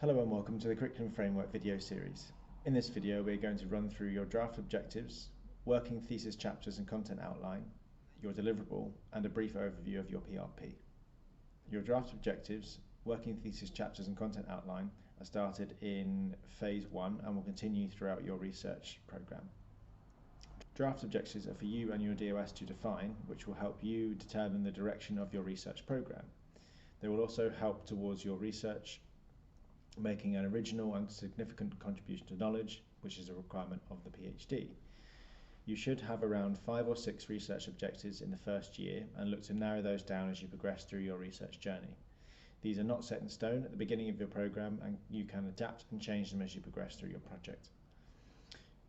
Hello and welcome to the Curriculum Framework video series. In this video we're going to run through your draft objectives, working thesis chapters and content outline, your deliverable, and a brief overview of your PRP. Your draft objectives, working thesis chapters and content outline are started in phase 1 and will continue throughout your research programme. Draft objectives are for you and your DOS to define, which will help you determine the direction of your research programme. They will also help towards your research, making an original and significant contribution to knowledge, which is a requirement of the PhD. You should have around 5 or 6 research objectives in the first year and look to narrow those down as you progress through your research journey. These are not set in stone at the beginning of your programme, and you can adapt and change them as you progress through your project.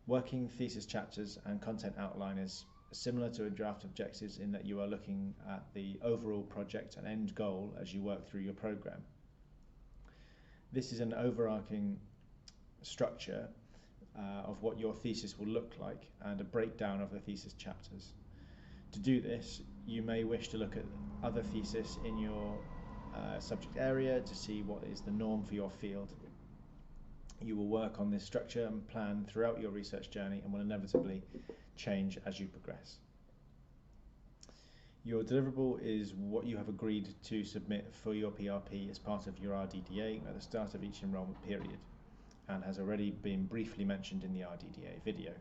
Working thesis chapters and content outline is similar to a draft objectives in that you are looking at the overall project and end goal as you work through your programme. This is an overarching structure of what your thesis will look like and a breakdown of the thesis chapters. To do this, you may wish to look at other theses in your subject area to see what is the norm for your field. You will work on this structure and plan throughout your research journey and will inevitably change as you progress. Your deliverable is what you have agreed to submit for your PRP as part of your RDDA at the start of each enrolment period, and has already been briefly mentioned in the RDDA video.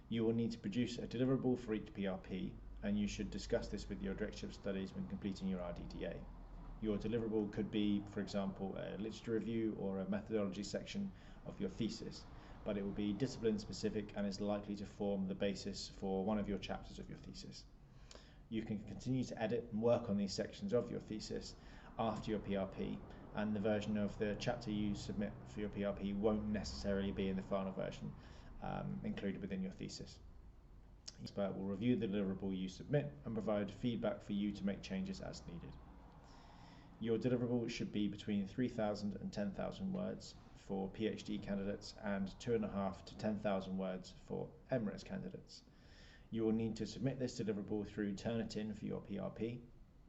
You will need to produce a deliverable for each PRP, and you should discuss this with your Director of Studies when completing your RDDA. Your deliverable could be, for example, a literature review or a methodology section of your thesis, but it will be discipline specific and is likely to form the basis for one of your chapters of your thesis. You can continue to edit and work on these sections of your thesis after your PRP, and the version of the chapter you submit for your PRP won't necessarily be in the final version included within your thesis. The expert will review the deliverable you submit and provide feedback for you to make changes as needed. Your deliverable should be between 3,000 and 10,000 words for PhD candidates and 2,500 to 10,000 words for MRes candidates. You will need to submit this deliverable through Turnitin for your PRP.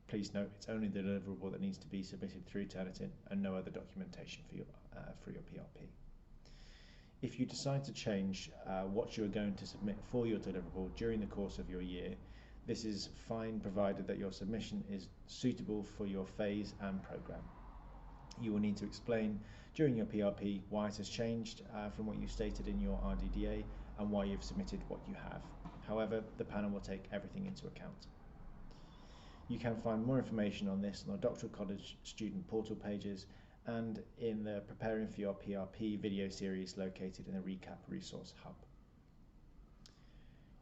Please note it's only the deliverable that needs to be submitted through Turnitin and no other documentation for your PRP. If you decide to change what you are going to submit for your deliverable during the course of your year, this is fine provided that your submission is suitable for your phase and programme. You will need to explain during your PRP why it has changed from what you stated in your RDDA and why you've submitted what you have. However, the panel will take everything into account. You can find more information on this on the Doctoral College student portal pages and in the Preparing for Your PRP video series located in the Recap Resource Hub.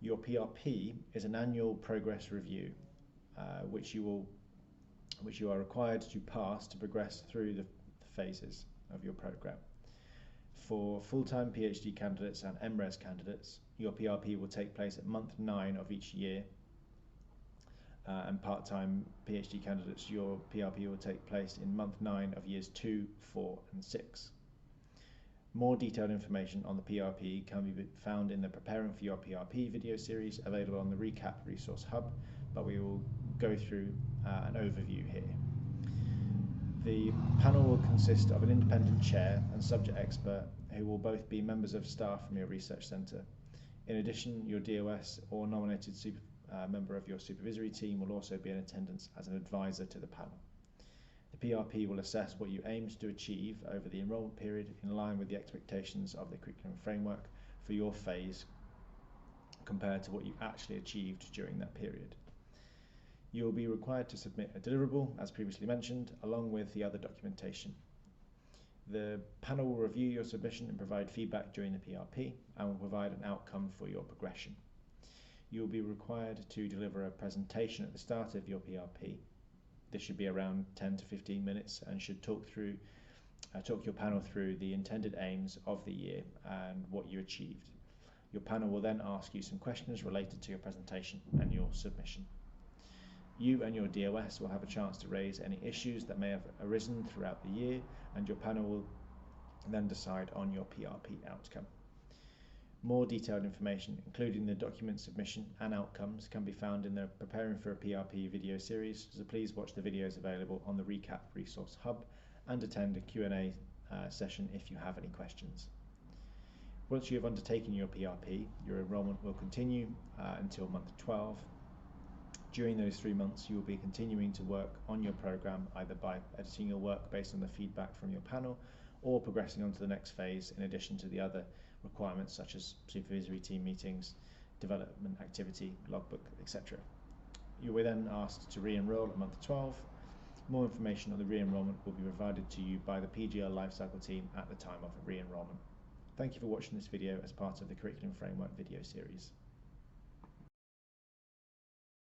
Your PRP is an annual progress review which you are required to pass to progress through the phases of your programme. For full-time PhD candidates and MRes candidates, your PRP will take place at month 9 of each year, and part-time PhD candidates, your PRP will take place in month 9 of years 2, 4 and 6. More detailed information on the PRP can be found in the Preparing for Your PRP video series available on the Recap Resource Hub, but we will go through an overview here. The panel will consist of an independent chair and subject expert who will both be members of staff from your research centre. In addition, your DOS or nominated member of your supervisory team will also be in attendance as an advisor to the panel. The PRP will assess what you aimed to achieve over the enrolment period in line with the expectations of the curriculum framework for your phase compared to what you actually achieved during that period. You will be required to submit a deliverable, as previously mentioned, along with the other documentation. The panel will review your submission and provide feedback during the PRP and will provide an outcome for your progression. You will be required to deliver a presentation at the start of your PRP. This should be around 10 to 15 minutes and should talk your panel through the intended aims of the year and what you achieved. Your panel will then ask you some questions related to your presentation and your submission. You and your DOS will have a chance to raise any issues that may have arisen throughout the year, and your panel will then decide on your PRP outcome. More detailed information, including the document submission and outcomes, can be found in the Preparing for a PRP video series, so please watch the videos available on the Recap Resource Hub and attend a Q&A session if you have any questions. Once you have undertaken your PRP, your enrolment will continue until month 12. During those 3 months, you will be continuing to work on your program, either by editing your work based on the feedback from your panel or progressing on to the next phase, in addition to the other requirements such as supervisory team meetings, development activity, logbook, etc. You were then asked to re-enroll at month 12. More information on the re-enrollment will be provided to you by the PGL Lifecycle team at the time of re-enrollment. Thank you for watching this video as part of the Curriculum Framework video series.